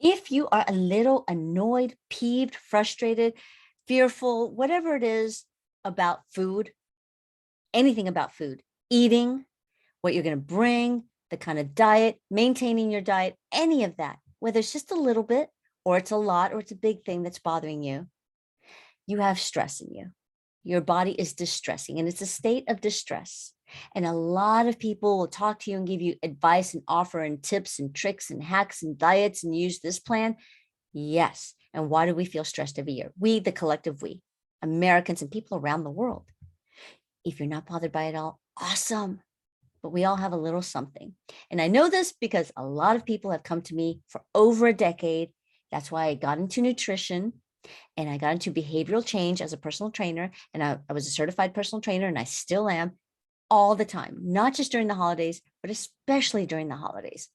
If you are a little annoyed, peeved, frustrated, fearful, whatever it is about food, anything about food, eating, what you're going to bring, the kind of diet, maintaining your diet, any of that, whether it's just a little bit or it's a lot or it's a big thing that's bothering you, you have stress in you. Your body is distressing and it's a state of distress. And a lot of people will talk to you and give you advice and offer and tips and tricks and hacks and diets and use this plan. Yes. And why do we feel stressed every year? We, the collective we, Americans and people around the world. If you're not bothered by it all, awesome. But we all have a little something. And I know this because a lot of people have come to me for over a decade. That's why I got into nutrition and I got into behavioral change as a personal trainer. And I was a certified personal trainer and I still am all the time, not just during the holidays, but especially during the holidays.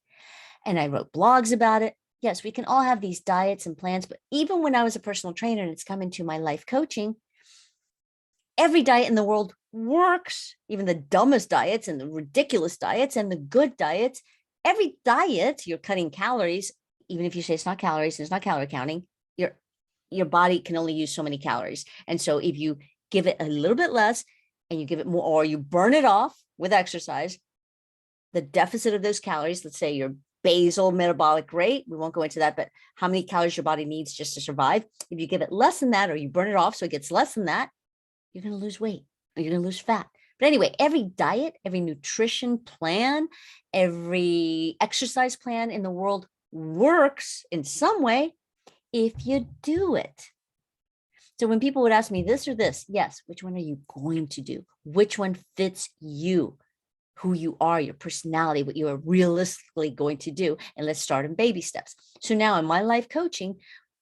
And I wrote blogs about it. Yes, we can all have these diets and plans, but even when I was a personal trainer and it's come into my life coaching, every diet in the world works, even the dumbest diets and the ridiculous diets and the good diets. Every diet, you're cutting calories, even if you say it's not calories and it's not calorie counting, your body can only use so many calories. And so if you give it a little bit less and you give it more, or you burn it off with exercise, the deficit of those calories, let's say your basal metabolic rate, we won't go into that, but how many calories your body needs just to survive. If you give it less than that, or you burn it off so it gets less than that, you're going to lose weight or you're going to lose fat. But anyway, every diet, every nutrition plan, every exercise plan in the world works in some way if you do it. So when people would ask me this or this, yes, which one are you going to do? Which one fits you, who you are, your personality, what you are realistically going to do? And let's start in baby steps. So now in my life coaching,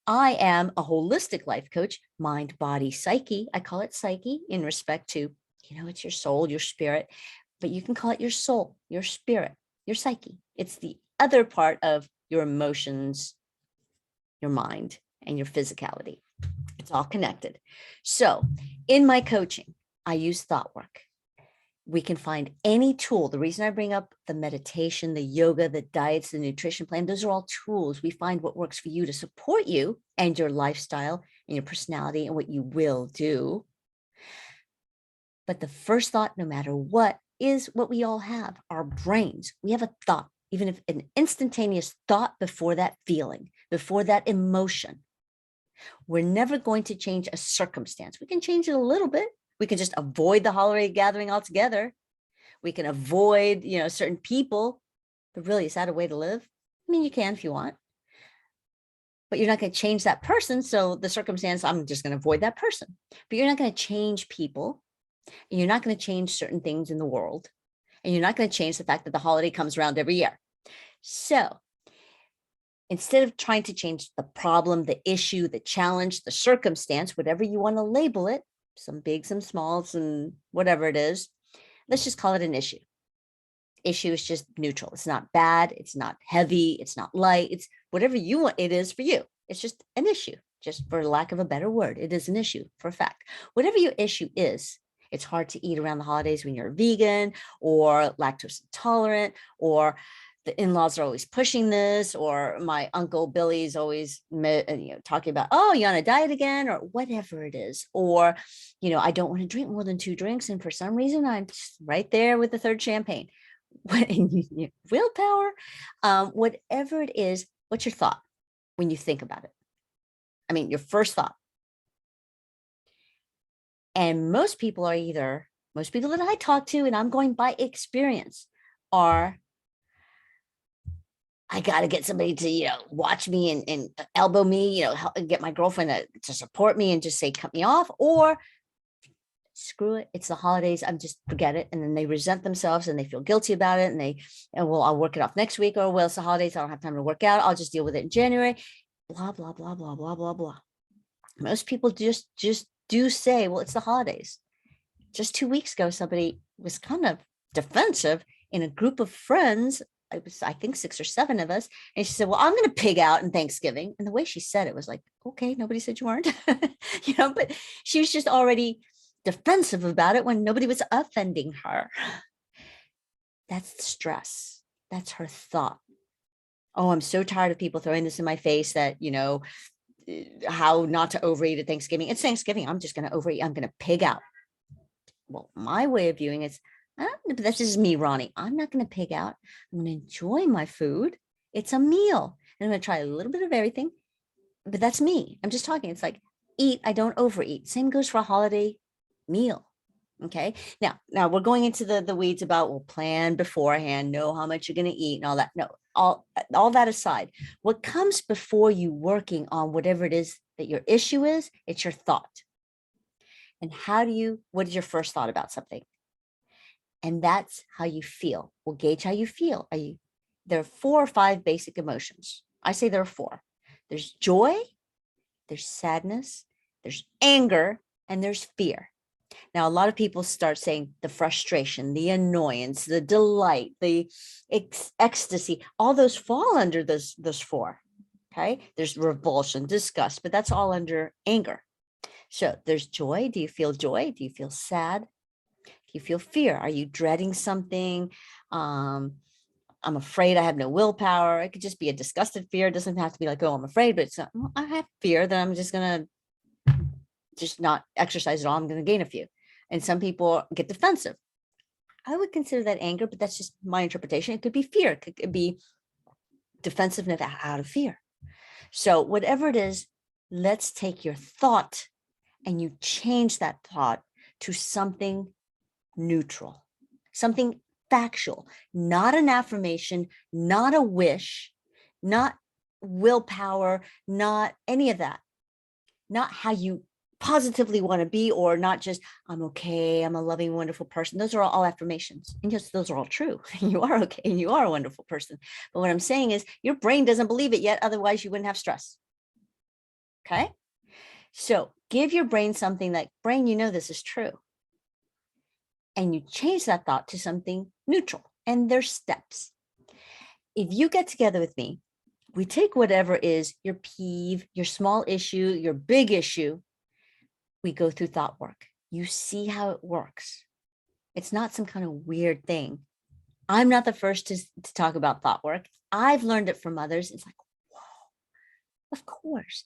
I am a holistic life coach, mind, body, psyche. I call it psyche in respect to, it's your soul, your spirit, but you can call it your soul, your spirit, your psyche. It's the other part of your emotions, your mind, and your physicality. It's all connected. So in my coaching, I use thought work. We can find any tool. The reason I bring up the meditation, the yoga, the diets, the nutrition plan, those are all tools. We find what works for you to support you and your lifestyle and your personality and what you will do. But the first thought, no matter what, is what we all have, our brains. We have a thought, even if an instantaneous thought before that feeling, before that emotion. We're never going to change a circumstance. We can change it a little bit. We can just avoid the holiday gathering altogether. We can avoid, certain people, but really, is that a way to live? I mean, you can if you want, but you're not going to change that person. So the circumstance, I'm just going to avoid that person, but you're not going to change people. And you're not going to change certain things in the world. And you're not going to change the fact that the holiday comes around every year. So instead of trying to change the problem, the issue, the challenge, the circumstance, whatever you want to label it, some big, some smalls, and whatever it is, let's just call it an issue. Issue is just neutral. It's not bad. It's not heavy. It's not light. It's whatever you want it is for you. It's just an issue, just for lack of a better word. It is an issue for a fact. Whatever your issue is, it's hard to eat around the holidays when you're a vegan or lactose intolerant, or the in-laws are always pushing this, or my uncle Billy's always talking about, oh, you're on a diet again, or whatever it is. Or, I don't want to drink more than 2 drinks. And for some reason, I'm just right there with the third champagne. Willpower, whatever it is, what's your thought when you think about it? I mean, your first thought. And most people that I talk to, and I'm going by experience, are, I got to get somebody to, watch me and elbow me, help, get my girlfriend to support me and just say, cut me off, or screw it. It's the holidays. I'm just forget it. And then they resent themselves and they feel guilty about it. And well, I'll work it off next week, or well, it's the holidays. I don't have time to work out. I'll just deal with it in January, blah, blah, blah, blah, blah, blah, blah. Most people just do say, well, it's the holidays. Just 2 weeks ago, somebody was kind of defensive in a group of friends. It was, I think, 6 or 7 of us. And she said, well, I'm going to pig out in Thanksgiving. And the way she said it was like, okay, nobody said you weren't, but she was just already defensive about it when nobody was offending her. That's stress. That's her thought. Oh, I'm so tired of people throwing this in my face that, how not to overeat at Thanksgiving. It's Thanksgiving. I'm just going to overeat. I'm going to pig out. Well, my way of viewing it is, this is me, Ronnie. I'm not going to pig out. I'm going to enjoy my food. It's a meal. And I'm going to try a little bit of everything, but that's me. I'm just talking. It's like eat. I don't overeat. Same goes for a holiday meal. Okay. Now we're going into the weeds about, well, plan beforehand, know how much you're going to eat and all that. No, all that aside, what comes before you working on whatever it is that your issue is, it's your thought. And what is your first thought about something? And that's how you feel. We'll gauge how you feel. There are 4 or 5 basic emotions. I say there are 4. There's joy, there's sadness, there's anger, and there's fear. Now, a lot of people start saying the frustration, the annoyance, the delight, the ecstasy, all those fall under those 4. Okay. There's revulsion, disgust, but that's all under anger. So there's joy. Do you feel joy? Do you feel sad? Do you feel fear? Are you dreading something? I'm afraid, I have no willpower. It could just be a disgusted fear. It doesn't have to be like, oh, I'm afraid, but it's not, well, I have fear that I'm just going to not exercise at all. I'm going to gain a few. And some people get defensive. I would consider that anger, but that's just my interpretation. It could be fear. It could be defensiveness out of fear. So whatever it is, let's take your thought and you change that thought to something neutral, something factual, not an affirmation, not a wish, not willpower, not any of that, not how you positively want to be, or not just, I'm okay, I'm a loving, wonderful person. Those are all affirmations. And yes, those are all true. You are okay and you are a wonderful person. But what I'm saying is your brain doesn't believe it yet. Otherwise you wouldn't have stress. Okay. So give your brain something like, brain, this is true. And you change that thought to something neutral. And there's steps. If you get together with me, we take whatever is your peeve, your small issue, your big issue. We go through thought work. You see how it works. It's not some kind of weird thing. I'm not the first to talk about thought work. I've learned it from others. It's like, whoa, of course.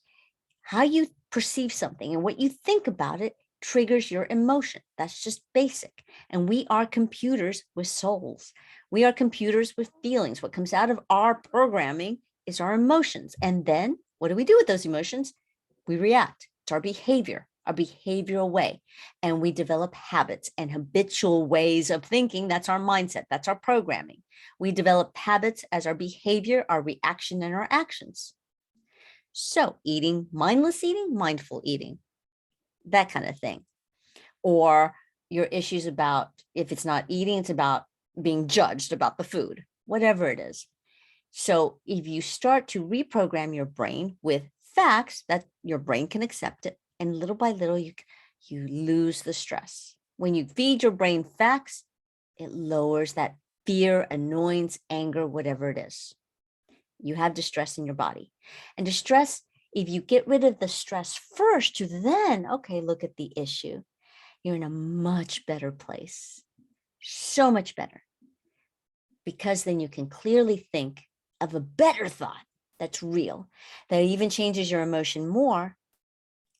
How you perceive something and what you think about it triggers your emotion. That's just basic. And we are computers with souls. We are computers with feelings. What comes out of our programming is our emotions. And then what do we do with those emotions? We react. It's our behavior, our behavioral way. And we develop habits and habitual ways of thinking. That's our mindset. That's our programming. We develop habits as our behavior, our reaction, and our actions. So eating, mindless eating, mindful eating, that kind of thing. Or your issues about, if it's not eating, it's about being judged about the food, whatever it is. So if you start to reprogram your brain with facts that your brain can accept it, and little by little, you lose the stress. When you feed your brain facts, it lowers that fear, annoyance, anger, whatever it is. You have distress in your body. And distress, if you get rid of the stress first to then, okay, look at the issue, you're in a much better place. So much better. Because then you can clearly think of a better thought that's real, that even changes your emotion more,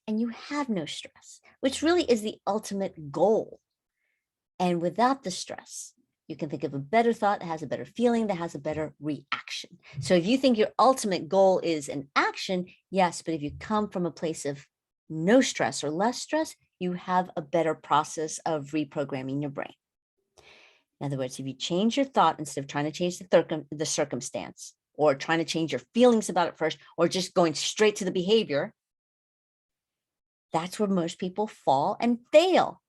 and you have no stress, which really is the ultimate goal. And without the stress, you can think of a better thought that has a better feeling, that has a better reaction. So if you think your ultimate goal is an action, yes, but if you come from a place of no stress or less stress, you have a better process of reprogramming your brain. In other words, if you change your thought instead of trying to change the circumstance, or trying to change your feelings about it first, or just going straight to the behavior, that's where most people fall and fail.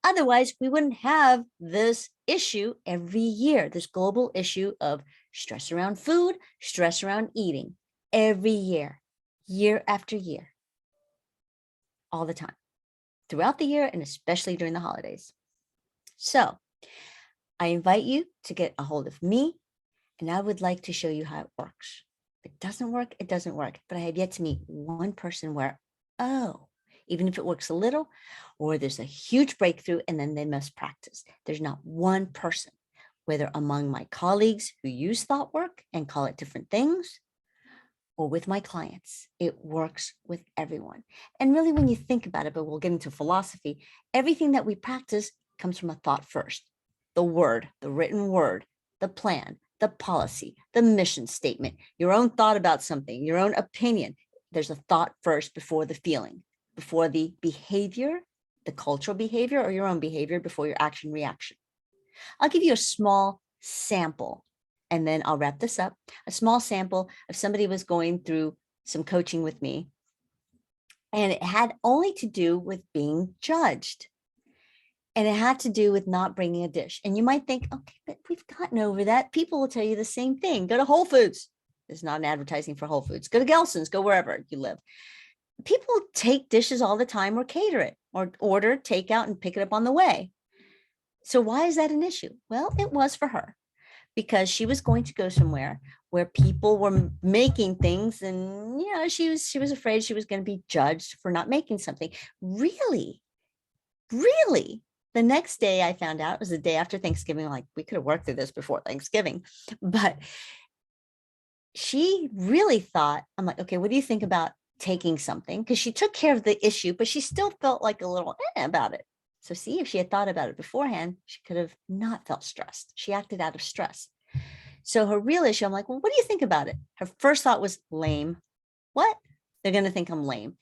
Otherwise, we wouldn't have this issue every year, this global issue of stress around food, stress around eating, every year, year after year, all the time, throughout the year, and especially during the holidays. So I invite you to get a hold of me, and I would like to show you how it works. If it doesn't work, it doesn't work. But I have yet to meet one person where, oh, even if it works a little, or there's a huge breakthrough and then they must practice. There's not one person. whether among my colleagues who use thought work and call it different things, or with my clients. It works with everyone. And really, when you think about it, but we'll get into philosophy, everything that we practice comes from a thought first. The word, the written word, the plan, the policy, the mission statement, your own thought about something, your own opinion. There's a thought first before the feeling, before the behavior, the cultural behavior, or your own behavior before your action reaction. I'll give you a small sample and then I'll wrap this up. A small sample of somebody was going through some coaching with me, and it had only to do with being judged. And it had to do with not bringing a dish. And you might think, okay, but we've gotten over that. People will tell you the same thing. Go to Whole Foods. There's not an advertising for Whole Foods. Go to Gelson's, go wherever you live. People take dishes all the time or cater it or order, take out and pick it up on the way. So why is that an issue? Well, it was for her, because she was going to go somewhere where people were making things, and she was afraid she was going to be judged for not making something. Really, the next day I found out, it was the day after Thanksgiving. I'm like, we could have worked through this before Thanksgiving, but she really thought, I'm like, okay, what do you think about taking something? Because she took care of the issue, but she still felt like a little about it. So see, if she had thought about it beforehand, she could have not felt stressed. She acted out of stress. So her real issue, I'm like, well, what do you think about it? Her first thought was lame. What? They're going to think I'm lame.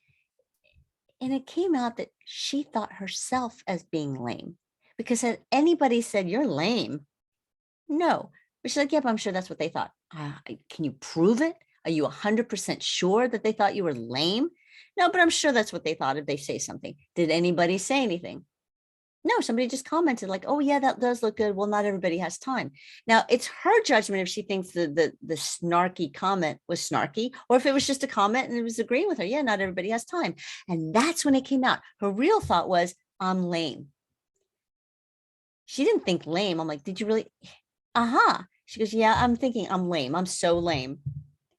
And it came out that she thought herself as being lame, because had anybody said, you're lame? No. But she's like, yep, I'm sure that's what they thought. Can you prove it? Are you 100% sure that they thought you were lame? No, but I'm sure that's what they thought if they say something. Did anybody say anything? No, somebody just commented like, oh yeah, that does look good. Well, not everybody has time. Now it's her judgment if she thinks the snarky comment was snarky, or if it was just a comment and it was agreeing with her. Yeah, not everybody has time. And that's when it came out. Her real thought was, I'm lame. She didn't think lame. I'm like, did you really? She goes, yeah, I'm thinking I'm lame. I'm so lame.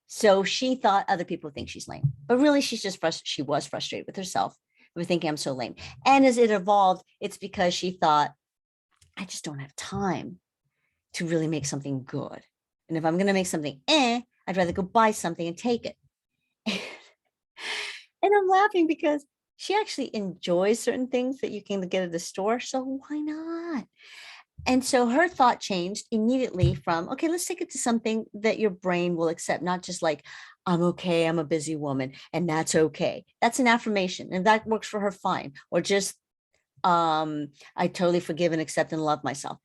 So she thought other people think she's lame, but really she's just she was frustrated with herself with thinking I'm so lame. And as it evolved, it's because she thought, I just don't have time to really make something good. And if I'm going to make something, I'd rather go buy something and take it. And I'm laughing because she actually enjoys certain things that you can get at the store. So why not? And so her thought changed immediately from, okay, let's take it to something that your brain will accept, not just like, I'm okay, I'm a busy woman, and that's okay. That's an affirmation, and that works for her fine. Or just, I totally forgive and accept and love myself.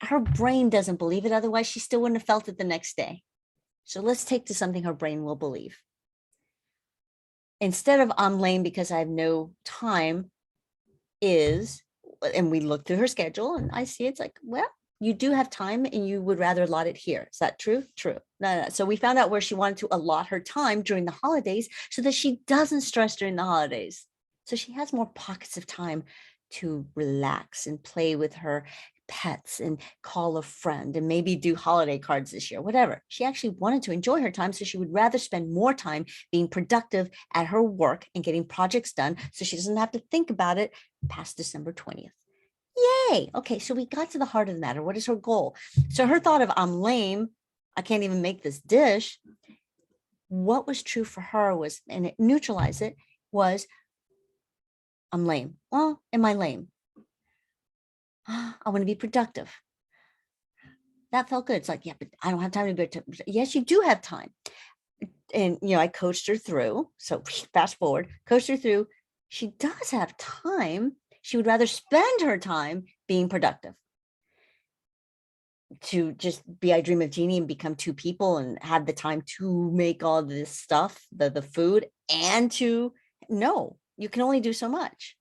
Her brain doesn't believe it. Otherwise, she still wouldn't have felt it the next day. So let's take to something her brain will believe. Instead of I'm lame because I have no time is, and we look through her schedule and I see it's like, well, you do have time and you would rather allot it here. Is that true? True. No. So we found out where she wanted to allot her time during the holidays so that she doesn't stress during the holidays. So she has more pockets of time to relax and play with her pets and call a friend and maybe do holiday cards this year, whatever. She actually wanted to enjoy her time. So she would rather spend more time being productive at her work and getting projects done so she doesn't have to think about it past December 20th. Yay. Okay. So we got to the heart of the matter. What is her goal? So her thought of I'm lame, I can't even make this dish. What was true for her was, and it neutralized it, was I'm lame. Well, am I lame? I want to be productive. That felt good. It's like, yeah, but I don't have time to be. Yes, you do have time. And, I coached her through. So fast forward, coached her through. She does have time. She would rather spend her time being productive. To just be I Dream of Jeannie and become two people and have the time to make all this stuff, the food, and no, you can only do so much.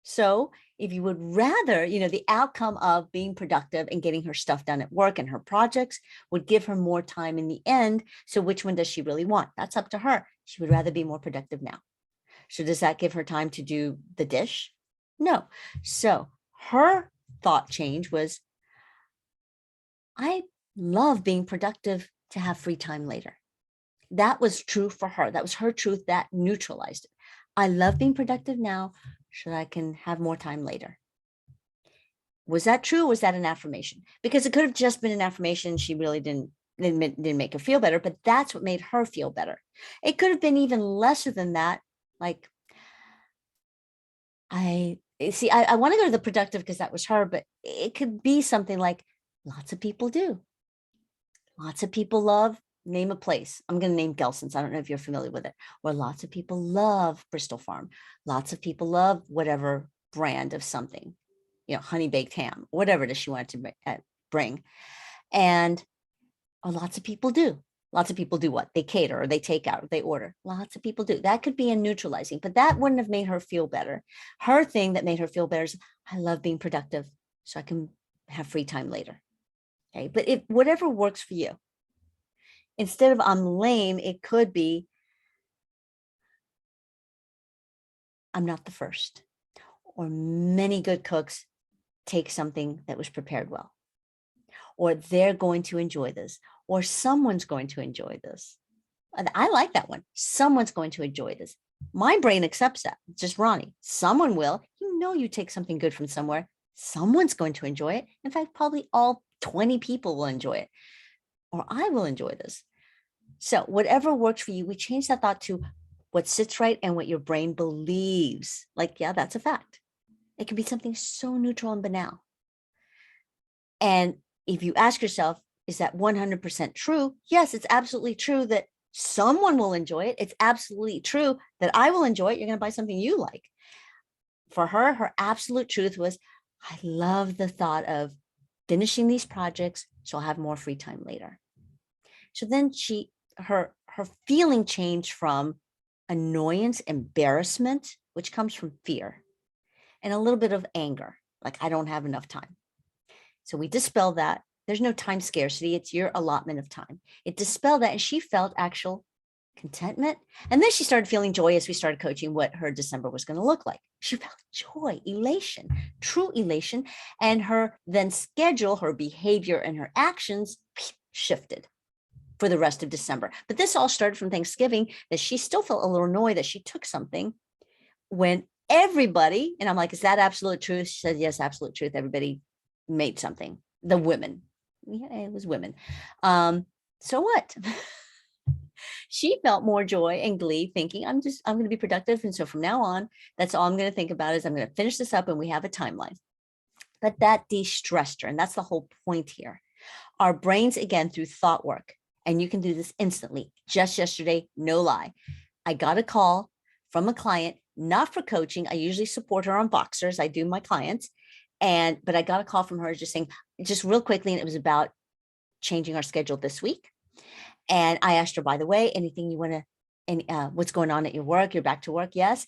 So if you would rather, the outcome of being productive and getting her stuff done at work and her projects would give her more time in the end. So which one does she really want? That's up to her. She would rather be more productive now. So does that give her time to do the dish? No. So her thought change was, I love being productive to have free time later. That was true for her. That was her truth. That neutralized it. I love being productive now so that I can have more time later. Was that true? Or was that an affirmation? Because it could have just been an affirmation. She really didn't make her feel better, but that's what made her feel better. It could have been even lesser than that. Like, I want to go to the productive because that was her, but it could be something like lots of people do. Lots of people love, name a place. I'm going to name Gelson's. I don't know if you're familiar with it. Or lots of people love Bristol Farm. Lots of people love whatever brand of something, honey baked ham, whatever it is she wanted to bring. And lots of people do. Lots of people do what? They cater or they take out or they order. Lots of people do. That could be a neutralizing, but that wouldn't have made her feel better. Her thing that made her feel better is, I love being productive so I can have free time later. Okay. But if whatever works for you, instead of I'm lame, it could be I'm not the first, or many good cooks take something that was prepared well, or they're going to enjoy this, or someone's going to enjoy this. And I like that one. Someone's going to enjoy this. My brain accepts that. It's just Ronnie. Someone will. You take something good from somewhere. Someone's going to enjoy it. In fact, probably all 20 people will enjoy it, or I will enjoy this. So whatever works for you, we change that thought to what sits right and what your brain believes. Like, yeah, that's a fact. It can be something so neutral and banal. And if you ask yourself, is that 100% true? Yes, it's absolutely true that someone will enjoy it. It's absolutely true that I will enjoy it. You're going to buy something you like. For her, her absolute truth was, I love the thought of finishing these projects so I'll have more free time later. So then her feeling changed from annoyance, embarrassment, which comes from fear, and a little bit of anger, like I don't have enough time. So we dispel that. There's no time scarcity. It's your allotment of time. It dispelled that, and she felt actual contentment. And then she started feeling joy as we started coaching what her December was going to look like. She felt joy, elation, true elation. And her then schedule, her behavior, and her actions shifted for the rest of December. But this all started from Thanksgiving, that she still felt a little annoyed that she took something when everybody, and I'm like, is that absolute truth? She said, yes, absolute truth. Everybody made something. The women. Yeah, it was women. So what? She felt more joy and glee thinking, I'm going to be productive. And so from now on, that's all I'm going to think about is I'm going to finish this up and we have a timeline. But that de-stressed her. And that's the whole point here. Our brains, again, through thought work, and you can do this instantly. Just yesterday, no lie, I got a call from a client, not for coaching. I usually support her on Boxers. I do my clients. But I got a call from her just saying, just real quickly, and it was about changing our schedule this week. And I asked her, by the way, anything you want to, and what's going on at your work? You're back to work? Yes.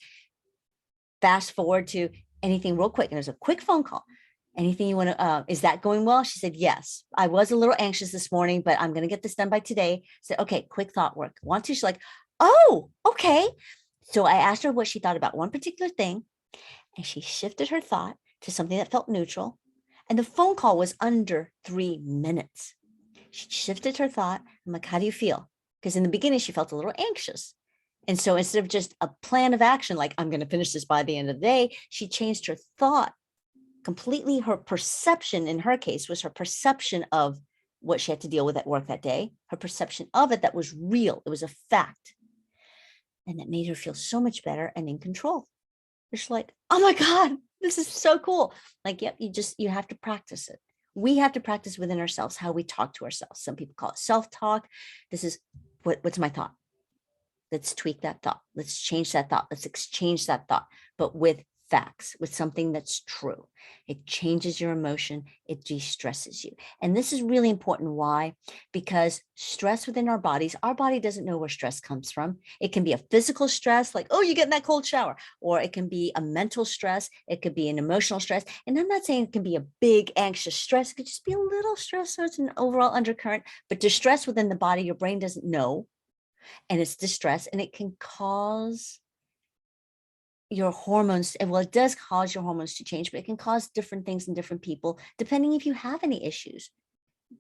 Fast forward to anything real quick. And it was a quick phone call. Anything you want to, is that going well? She said, yes. I was a little anxious this morning, but I'm going to get this done by today. I said, okay, quick thought work. Want to? She's like, oh, okay. So I asked her what she thought about one particular thing, and she shifted her thought to something that felt neutral. And the phone call was under 3 minutes. She shifted her thought. I'm like, how do you feel? Because in the beginning, she felt a little anxious. And so instead of just a plan of action, like I'm going to finish this by the end of the day, she changed her thought completely. Her perception in her case was her perception of what she had to deal with at work that day, her perception of it that was real. It was a fact. And that made her feel so much better and in control. It's like, oh my God, this is so cool. Like, yep, you have to practice it. We have to practice within ourselves how we talk to ourselves. Some people call it self-talk. This is what's my thought? Let's tweak that thought. Let's change that thought. Let's exchange that thought, but with facts, with something that's true. It changes your emotion. It de-stresses you. And this is really important. Why? Because stress within our body doesn't know where stress comes from. It can be a physical stress, like, oh, you get in that cold shower, or it can be a mental stress. It could be an emotional stress. And I'm not saying it can be a big anxious stress. It could just be a little stress. So it's an overall undercurrent, but distress within the body, your brain doesn't know. And it's distress, and it can cause your hormones. Well, it does cause your hormones to change, but it can cause different things in different people, depending if you have any issues,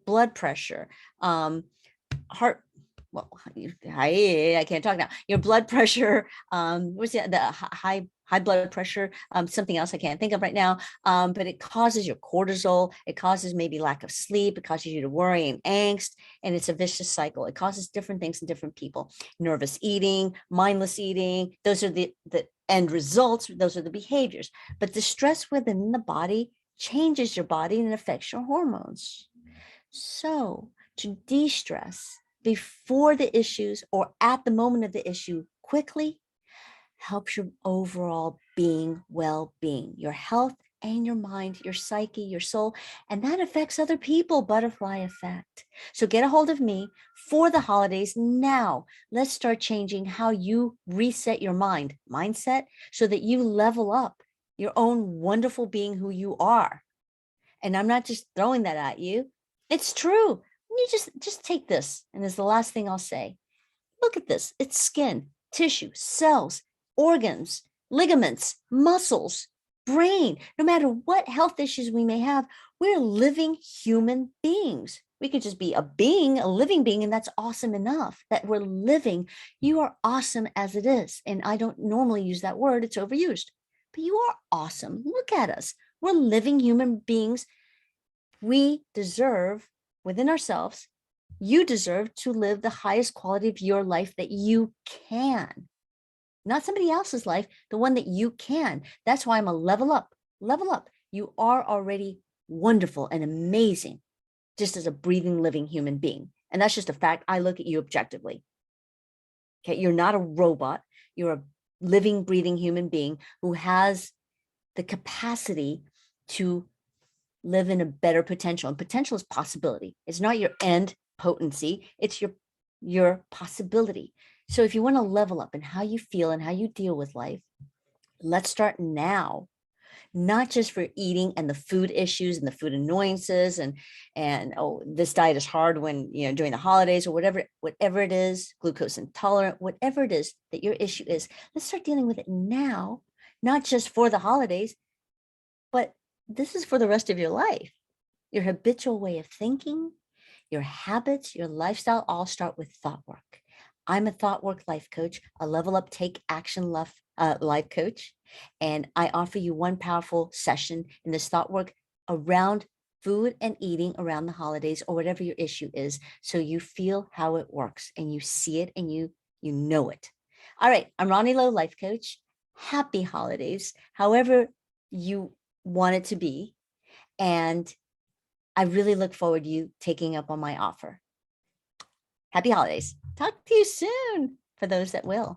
blood pressure, heart. Well, I can't talk now. Your blood pressure, what's the high high blood pressure, something else I can't think of right now. But it causes your cortisol. It causes maybe lack of sleep. It causes you to worry and angst. And it's a vicious cycle. It causes different things in different people. Nervous eating, mindless eating. Those are the end results. Those are the behaviors. But the stress within the body changes your body and it affects your hormones. So to de-stress before the issues or at the moment of the issue quickly helps your overall well-being, your health and your mind, your psyche, your soul, and that affects other people, butterfly effect. So get a hold of me for the holidays now. Let's start changing how you reset your mindset, so that you level up your own wonderful being who you are. And I'm not just throwing that at you. It's true. You just take this. And as the last thing I'll say, look at this. It's skin, tissue, cells, organs, ligaments, muscles, brain. No matter what health issues we may have, we're living human beings. We could just be a being, a living being, and that's awesome enough that we're living. You are awesome as it is. And I don't normally use that word. It's overused. But you are awesome. Look at us. We're living human beings. We deserve within ourselves, you deserve to live the highest quality of your life that you can. Not somebody else's life, the one that you can. That's why I'm a level up. Level up. You are already wonderful and amazing, just as a breathing, living human being. And that's just a fact. I look at you objectively. Okay, you're not a robot. You're a living, breathing human being who has the capacity to live in a better potential. And potential is possibility. It's not your end potency. It's your possibility. So if you want to level up in how you feel and how you deal with life, let's start now. Not just for eating and the food issues and the food annoyances and oh, this diet is hard when during the holidays or whatever it is, glucose intolerant, whatever it is that your issue is. Let's start dealing with it now, not just for the holidays, but this is for the rest of your life. Your habitual way of thinking, your habits, your lifestyle all start with thought work. I'm a thought work life coach, a level up, take action life coach. And I offer you one powerful session in this thought work around food and eating around the holidays or whatever your issue is. So you feel how it works and you see it and you know it. All right. I'm Ronnie Lowe, life coach. Happy holidays, however you want it to be. And I really look forward to you taking up on my offer. Happy holidays. Talk to you soon for those that will.